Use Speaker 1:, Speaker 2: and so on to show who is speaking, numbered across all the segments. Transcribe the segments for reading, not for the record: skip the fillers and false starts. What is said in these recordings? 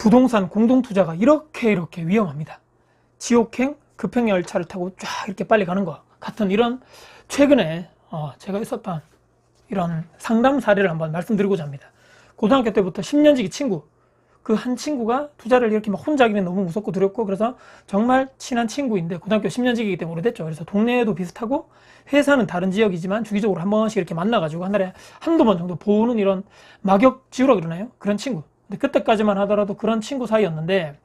Speaker 1: 부동산 공동투자가 이렇게 위험합니다. 지옥행 급행열차를 타고 쫙 이렇게 빨리 가는 것 같은 이런 최근에 제가 있었던 이런 상담 사례를 한번 말씀드리고자 합니다. 고등학교 때부터 10년지기 친구, 그 한 친구가 투자를 이렇게 막 혼자 하기는 너무 무섭고 두렵고, 그래서 정말 친한 친구인데 고등학교 10년지기이기 때문에 오래됐죠. 그래서 동네에도 비슷하고 회사는 다른 지역이지만 주기적으로 한 번씩 이렇게 만나가지고 한 달에 한두 번 정도 보는 이런 막역지우라 그러나요? 그런 친구. 근데 그때까지만 하더라도 그런 친구 사이였는데,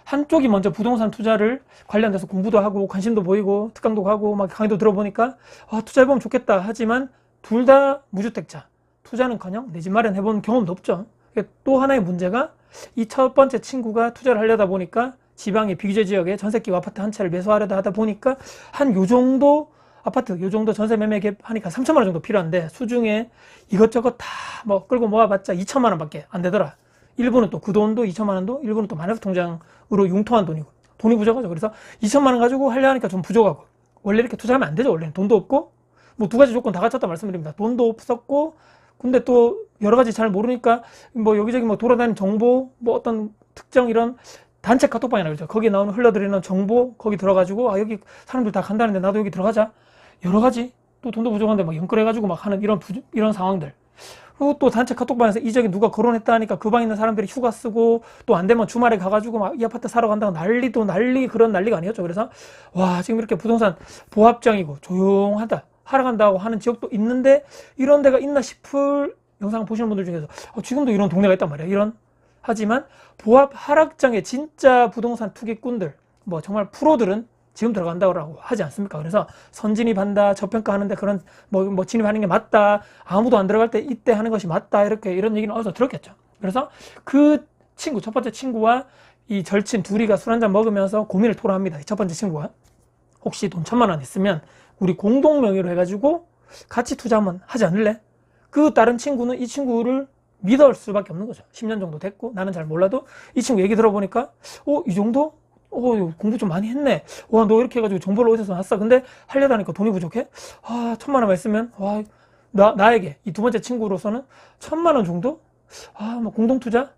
Speaker 1: 한쪽이 먼저 부동산 투자를 관련돼서 공부도 하고 관심도 보이고 특강도 가고 막 강의도 들어보니까 투자해보면 좋겠다 하지만 둘 다 무주택자, 투자는커녕 내 집 마련해본 경험도 없죠. 또 하나의 문제가 이 첫 번째 친구가 투자를 하려다 보니까 지방의 비규제 지역에 전셋집 아파트 한 채를 매수하려다 하다 보니까 한 요 정도 아파트, 요 정도 전세 매매 갭 하니까 3천만 원 정도 필요한데, 수중에 이것저것 다 뭐 끌고 모아봤자 2천만 원 밖에 안 되더라. 일부는 또 그 돈도 2천만 원도 일부는 또 마이너스 통장으로 융통한 돈이고, 돈이 부족하죠. 그래서 2천만 원 가지고 하려 하니까 좀 부족하고, 원래 이렇게 투자하면 안 되죠. 원래는 돈도 없고, 뭐 두 가지 조건 다 갖췄다 말씀드립니다. 돈도 없었고, 근데 또 여러 가지 잘 모르니까 뭐 여기저기 뭐 돌아다니는 정보, 뭐 어떤 특정 이런 단체 카톡방이나 그러죠. 거기에 나오는 흘러들이는 정보 거기 들어가지고 여기 사람들 다 간다는데 나도 여기 들어가자. 여러 가지 또 돈도 부족한데 막 연끌해가지고 막 하는 이런 상황들. 그리고 또 단체 카톡방에서 이 저기 누가 결혼했다 하니까 그 방에 있는 사람들이 휴가 쓰고, 또 안 되면 주말에 가가지고 막 이 아파트 사러 간다고 그런 난리가 아니었죠. 그래서 지금 이렇게 부동산 보합장이고 조용하다, 하락한다고 하는 지역도 있는데 이런 데가 있나 싶을 영상 보시는 분들 중에서 지금도 이런 동네가 있단 말이에요. 하지만 보합 하락장에 진짜 부동산 투기꾼들, 뭐 정말 프로들은 지금 들어간다고 하지 않습니까? 그래서 선진입한다, 저평가하는데 그런 뭐 진입하는 게 맞다, 아무도 안 들어갈 때 이때 하는 것이 맞다, 이런 얘기는 어디서 들었겠죠. 그래서 그 친구, 첫 번째 친구와 이 절친 둘이가 술 한잔 먹으면서 고민을 토로합니다. 첫 번째 친구가 혹시 돈 1,000만 원 있으면 우리 공동 명의로 해가지고 같이 투자 한번 하지 않을래? 그 다른 친구는 이 친구를 믿을 수밖에 없는 거죠. 10년 정도 됐고 나는 잘 몰라도 이 친구 얘기 들어보니까 이 정도? 공부 좀 많이 했네. 너 이렇게 해가지고 정보를 어디서 났어? 근데 하려다 하니까 돈이 부족해? 1,000만 원만 있으면 나에게 이 두 번째 친구로서는 1,000만 원 정도? 뭐 공동투자?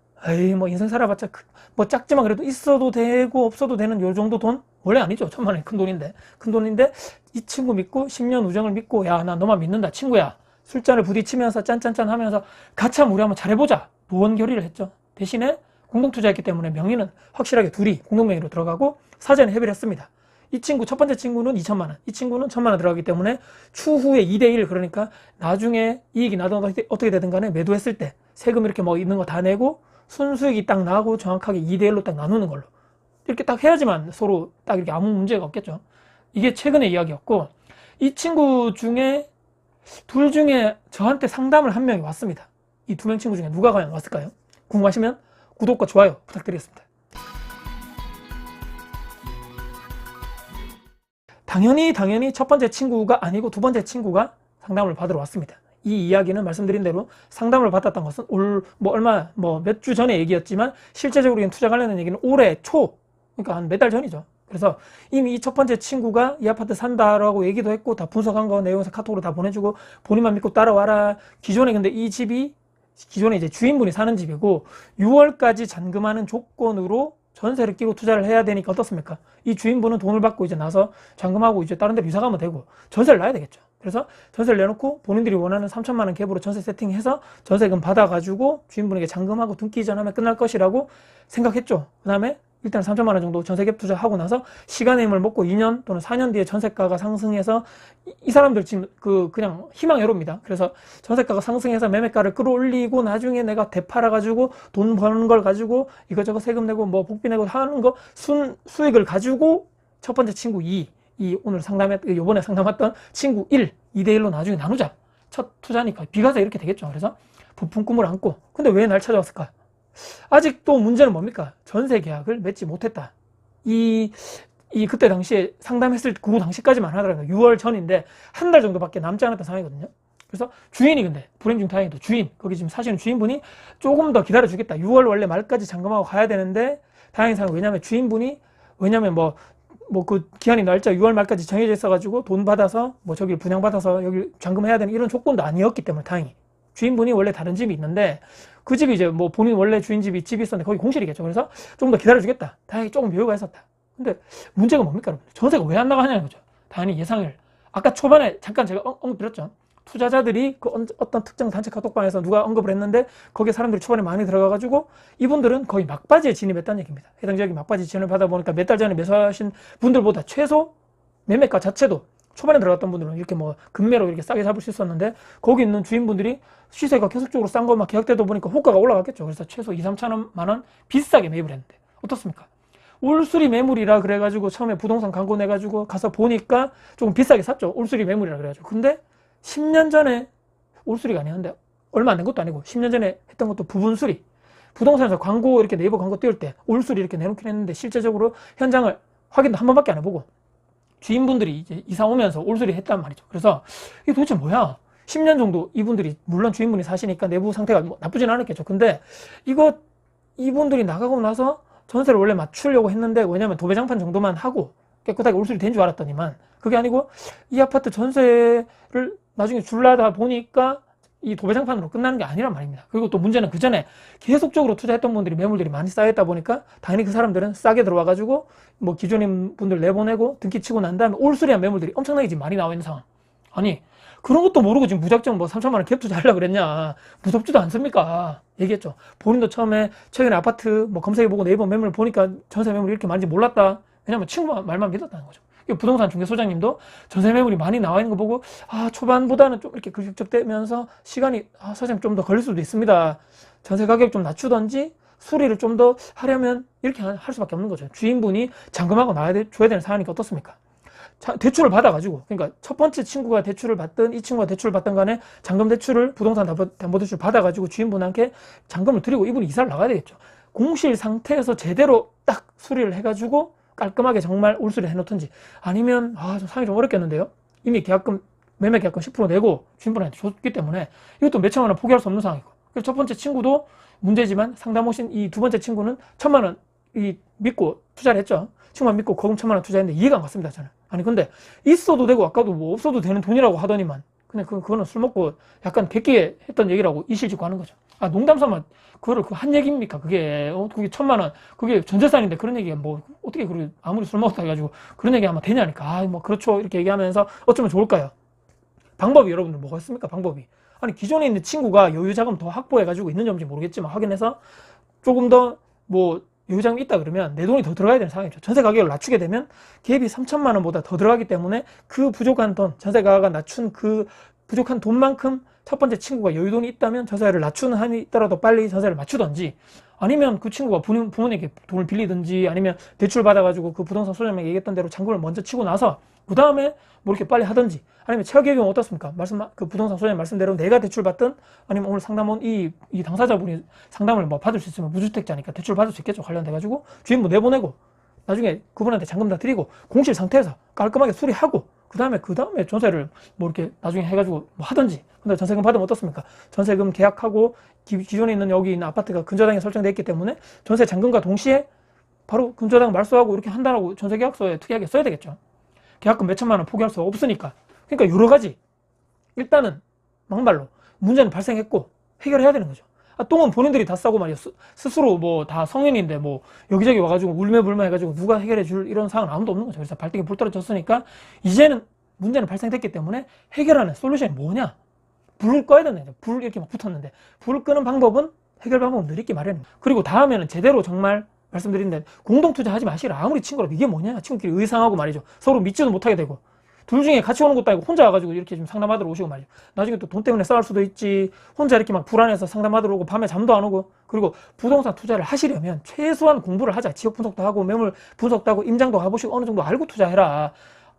Speaker 1: 뭐 인생 살아봤자 뭐 작지만 그래도 있어도 되고 없어도 되는 요 정도 돈? 원래 아니죠. 1,000만 원이 큰 돈인데 이 친구 믿고 10년 우정을 믿고, 나 너만 믿는다 친구야, 술잔을 부딪히면서 짠짠짠 하면서 같이 한번 우리 한번 잘해보자 노원 결의를 했죠. 대신에 공동투자했기 때문에 명의는 확실하게 둘이 공동명의로 들어가고 사전에 협의를 했습니다. 이 친구, 첫 번째 친구는 2천만 원, 이 친구는 1,000만 원 들어가기 때문에 추후에 2대1, 그러니까 나중에 이익이 나든 어떻게 되든 간에 매도했을 때 세금 이렇게 뭐 있는 거 다 내고 순수익이 딱 나고 정확하게 2대1로 딱 나누는 걸로 이렇게 딱 해야지만 서로 딱 이렇게 아무 문제가 없겠죠. 이게 최근의 이야기였고, 이 친구 중에 둘 중에 저한테 상담을 한 명이 왔습니다. 이 두 명 친구 중에 누가 과연 왔을까요? 궁금하시면 구독과 좋아요 부탁드리겠습니다. 당연히 첫 번째 친구가 아니고 두 번째 친구가 상담을 받으러 왔습니다. 이 이야기는 말씀드린 대로 상담을 받았던 것은 몇 주 전의 얘기였지만 실제적으로 투자 관련된 얘기는 올해 초, 그러니까 한 몇 달 전이죠. 그래서 이미 이 첫 번째 친구가 이 아파트 산다라고 얘기도 했고 다 분석한 거 내용에서 카톡으로 다 보내주고 본인만 믿고 따라와라. 근데 이 집이 기존에 이제 주인분이 사는 집이고 6월까지 잔금하는 조건으로 전세를 끼고 투자를 해야 되니까 어떻습니까? 이 주인분은 돈을 받고 이제 나서 잔금하고 이제 다른 데로 이사 가면 되고 전세를 놔야 되겠죠. 그래서 전세를 내놓고 본인들이 원하는 3,000만 원 갭으로 전세 세팅해서 전세금 받아가지고 주인분에게 잔금하고 등기 이전하면 끝날 것이라고 생각했죠. 그 다음에 일단 3,000만 원 정도 전세 갭 투자하고 나서 시간의 힘을 먹고 2년 또는 4년 뒤에 전세가가 상승해서 이 사람들 지금 그냥 희망회로입니다. 그래서 전세가가 상승해서 매매가를 끌어올리고 나중에 내가 되팔아가지고 돈 버는 걸 가지고 이것저것 세금 내고 뭐 복비 내고 하는 거 수익을 가지고 첫 번째 친구 2, 오늘 요번에 상담했던 친구 1, 2대1로 나중에 나누자. 첫 투자니까 비과세 이렇게 되겠죠. 그래서 부푼 꿈을 안고, 근데 왜 날 찾아왔을까? 아직도 문제는 뭡니까? 전세 계약을 맺지 못했다. 그때 당시에 상담했을 그 당시까지만 하더라고요. 6월 전인데 한 달 정도밖에 남지 않았던 상황이거든요. 그래서 주인이, 근데 불행 중 다행히도 거기 지금 사시는 주인분이 조금 더 기다려주겠다. 6월 원래 말까지 잔금하고 가야 되는데 다행인 상황. 왜냐면 그 기한이 날짜 6월 말까지 정해져 있어가지고 돈 받아서 저길 분양받아서 여기 잔금해야 되는 이런 조건도 아니었기 때문에 다행히. 주인분이 원래 다른 집이 있는데 그 집이 이제 뭐 본인 원래 주인 집이 있었는데 거기 공실이겠죠. 그래서 조금 더 기다려주겠다. 다행히 조금 여유가 있었다. 근데 문제가 뭡니까, 여러분? 전세가 왜 안 나가냐는 거죠. 당연히 예상을. 아까 초반에 잠깐 제가 언급드렸죠. 투자자들이 그 어떤 특정 단체 카톡방에서 누가 언급을 했는데 거기에 사람들이 초반에 많이 들어가가지고 이분들은 거의 막바지에 진입했다는 얘기입니다. 해당 지역이 막바지 지원을 받아보니까 몇 달 전에 매수하신 분들보다 최소 매매가 자체도 초반에 들어갔던 분들은 이렇게 뭐 금매로 이렇게 싸게 잡을 수 있었는데 거기 있는 주인분들이 시세가 계속적으로 싼 거 막 계약되다 보니까 호가가 올라갔겠죠. 그래서 최소 2, 3천만 원 비싸게 매입을 했는데 어떻습니까? 올수리 매물이라 그래가지고 처음에 부동산 광고 내가지고 가서 보니까 조금 비싸게 샀죠. 올수리 매물이라 그래가지고. 근데 10년 전에 올수리가 아니었는데 얼마 안 된 것도 아니고 10년 전에 했던 것도 부분수리. 부동산에서 광고 이렇게 네이버 광고 띄울 때 올수리 이렇게 내놓긴 했는데 실제적으로 현장을 확인도 한 번밖에 안 해보고 주인분들이 이제 이사 오면서 올수리 했단 말이죠. 그래서 이게 도대체 뭐야? 10년 정도 이분들이 물론 주인분이 사시니까 내부 상태가 뭐 나쁘진 않았겠죠. 근데 이분들이 나가고 나서 전세를 원래 맞추려고 했는데 왜냐면 도배장판 정도만 하고 깨끗하게 올수리 된 줄 알았더니만 그게 아니고 이 아파트 전세를 나중에 줄라다 보니까 이 도배장판으로 끝나는 게 아니란 말입니다. 그리고 또 문제는 그 전에 계속적으로 투자했던 분들이 매물들이 많이 쌓였다 보니까 당연히 그 사람들은 싸게 들어와가지고 뭐 기존인 분들 내보내고 등기 치고 난 다음에 올수리한 매물들이 엄청나게 지금 많이 나와 있는 상황. 아니 그런 것도 모르고 지금 무작정 뭐 3천만 원 갭 투자하려고 그랬냐. 무섭지도 않습니까? 얘기했죠. 본인도 처음에 최근에 아파트 뭐 검색해보고 네이버 매물 보니까 전세 매물이 이렇게 많은지 몰랐다. 왜냐면 친구 말만 믿었다는 거죠. 부동산 중개소장님도 전세 매물이 많이 나와 있는 거 보고 초반보다는 좀 이렇게 긁적되면서 시간이 사장님 좀 더 걸릴 수도 있습니다. 전세 가격 좀 낮추던지 수리를 좀 더 하려면 이렇게 할 수밖에 없는 거죠. 주인분이 잔금하고 나와야 줘야 되는 상황이니까 어떻습니까? 대출을 받아가지고 그러니까 첫 번째 친구가 대출을 받든 이 친구가 대출을 받든 간에 잔금 대출을 부동산 담보대출 받아가지고 주인분한테 잔금을 드리고 이분이 이사를 나가야 되겠죠. 공실 상태에서 제대로 딱 수리를 해가지고 깔끔하게 정말 올수리 해놓든지 아니면 좀 상황이 좀 어렵겠는데요. 이미 계약금 매매 계약금 10% 내고 주인분한테 줬기 때문에 이것도 몇 천만 원 포기할 수 없는 상황이고 그래서 첫 번째 친구도 문제지만 상담 오신 이 두 번째 친구는 1,000만 원 믿고 투자를 했죠. 친구만 믿고 거금 1,000만 원 투자했는데 이해가 안 갔습니다. 저는. 아니 근데 있어도 되고 아까도 뭐 없어도 되는 돈이라고 하더니만 그냥 그거는 술 먹고 약간 객기에 했던 얘기라고 이실직고 하는 거죠. 농담 삼아 그거를 한 얘기입니까? 그게 그게 1,000만 원 그게 전 재산인데 그런 얘기가 뭐 어떻게 그래 아무리 술 먹었다 해가지고 그런 얘기 하면 되냐니까. 뭐 그렇죠 이렇게 얘기하면서 어쩌면 좋을까요? 방법이 여러분들 뭐가 있습니까? 방법이 아니 기존에 있는 친구가 여유 자금 더 확보해가지고 있는지 없는지 모르겠지만 확인해서 조금 더 뭐 여유 자금이 있다 그러면 내 돈이 더 들어가야 되는 상황이죠. 전세 가격을 낮추게 되면 갭이 3천만 원보다 더 들어가기 때문에 그 부족한 돈 전세 가격을 낮춘 그 부족한 돈만큼 첫 번째 친구가 여유돈이 있다면 전세를 낮추는 한이 있더라도 빨리 전세를 맞추던지 아니면 그 친구가 부모님에게 돈을 빌리든지 아니면 대출 받아가지고 그 부동산 소장님에게 얘기했던 대로 잔금을 먼저 치고 나서 그 다음에 뭐 이렇게 빨리 하든지 아니면 최악의 경우 어떻습니까? 그 부동산 소장님 말씀대로 내가 대출 받든 아니면 오늘 상담원 이 당사자분이 상담을 뭐 받을 수 있으면 무주택자니까 대출 받을 수 있겠죠. 관련돼가지고 주인분 내보내고 나중에 그분한테 잔금 다 드리고 공실 상태에서 깔끔하게 수리하고 그 다음에 전세를 뭐 이렇게 나중에 해가지고 뭐 하든지. 근데 전세금 받으면 어떻습니까? 전세금 계약하고 기존에 있는 여기 있는 아파트가 근저당이 설정되어 있기 때문에 전세 잔금과 동시에 바로 근저당 말소하고 이렇게 한다라고 전세계약서에 특이하게 써야 되겠죠. 계약금 몇 천만 원 포기할 수 없으니까. 그러니까 여러 가지 일단은 막말로 문제는 발생했고 해결해야 되는 거죠. 똥은 본인들이 다 싸고 말이야. 스스로 뭐 다 성인인데 뭐 여기저기 와가지고 울며불며 해가지고 누가 해결해 줄 이런 상황은 아무도 없는 거죠. 그래서 발등에 불 떨어졌으니까 이제는 문제는 발생됐기 때문에 해결하는 솔루션이 뭐냐? 불을 꺼야 되는 거죠. 불 이렇게 막 붙었는데 불을 끄는 방법은 해결 방법은 늘 있기 마련입니다. 그리고 다음에는 제대로 정말 말씀드린데 공동 투자하지 마시라. 아무리 친구라도 이게 뭐냐? 친구끼리 의상하고 말이죠. 서로 믿지도 못하게 되고 둘 중에 같이 오는 것도 아니고 혼자 와가지고 이렇게 좀 상담하러 오시고 말이죠. 나중에 또 돈 때문에 싸울 수도 있지. 혼자 이렇게 막 불안해서 상담하러 오고 밤에 잠도 안 오고. 그리고 부동산 투자를 하시려면 최소한 공부를 하자. 지역 분석도 하고 매물 분석도 하고 임장도 가보시고 어느 정도 알고 투자해라.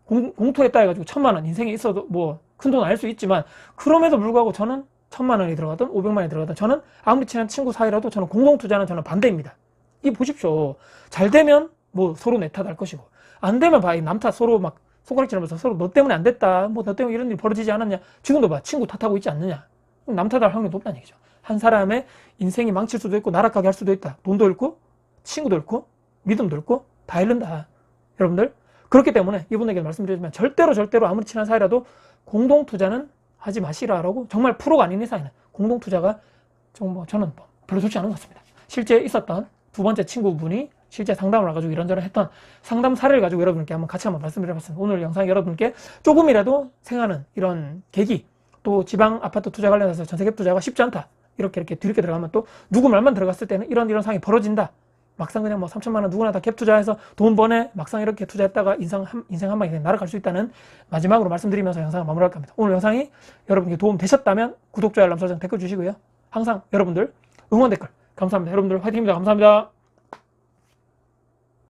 Speaker 1: 공투했다 해가지고 1,000만 원 인생에 있어도 뭐 큰 돈 아닐 수 있지만 그럼에도 불구하고 저는 1,000만 원이 들어가든 500만 원이 들어가든 저는 아무리 친한 친구 사이라도 저는 공동 투자는 저는 반대입니다. 이 보십시오. 잘 되면 뭐 서로 내 탓 할 것이고 안 되면 봐. 남 탓 서로 막 손가락질하면서 서로 너 때문에 안 됐다. 뭐 너 때문에 이런 일이 벌어지지 않았냐. 지금도 봐. 친구 탓하고 있지 않느냐. 남 탓할 확률이 높다는 얘기죠. 한 사람의 인생이 망칠 수도 있고 나락가게 할 수도 있다. 돈도 잃고 친구도 잃고 믿음도 잃고 다 잃는다. 여러분들 그렇기 때문에 이분에게 말씀드리지만 절대로 아무리 친한 사이라도 공동 투자는 하지 마시라라고 정말 프로가 아닌 이상에는 공동 투자가 정말 저는 별로 좋지 않은 것 같습니다. 실제 있었던 두 번째 친구분이 실제 상담을 와가지고 이런저런 했던 상담 사례를 가지고 여러분께 같이 한번 말씀을 해봤습니다. 오늘 영상 여러분께 조금이라도 생각하는 이런 계기, 또 지방 아파트 투자 관련해서 전세갭 투자가 쉽지 않다, 이렇게 뒤늦게 들어가면 또 누구 말만 들어갔을 때는 이런 상황이 벌어진다, 막상 그냥 뭐 3천만 원 누구나 다 갭 투자해서 돈 버네, 막상 이렇게 투자했다가 인생 한 방에 그냥 날아갈 수 있다는 마지막으로 말씀드리면서 영상을 마무리할 겁니다. 오늘 영상이 여러분께 도움 되셨다면 구독, 좋아요, 알람 설정, 댓글 주시고요. 항상 여러분들 응원 댓글 감사합니다. 여러분들 화이팅입니다. 감사합니다.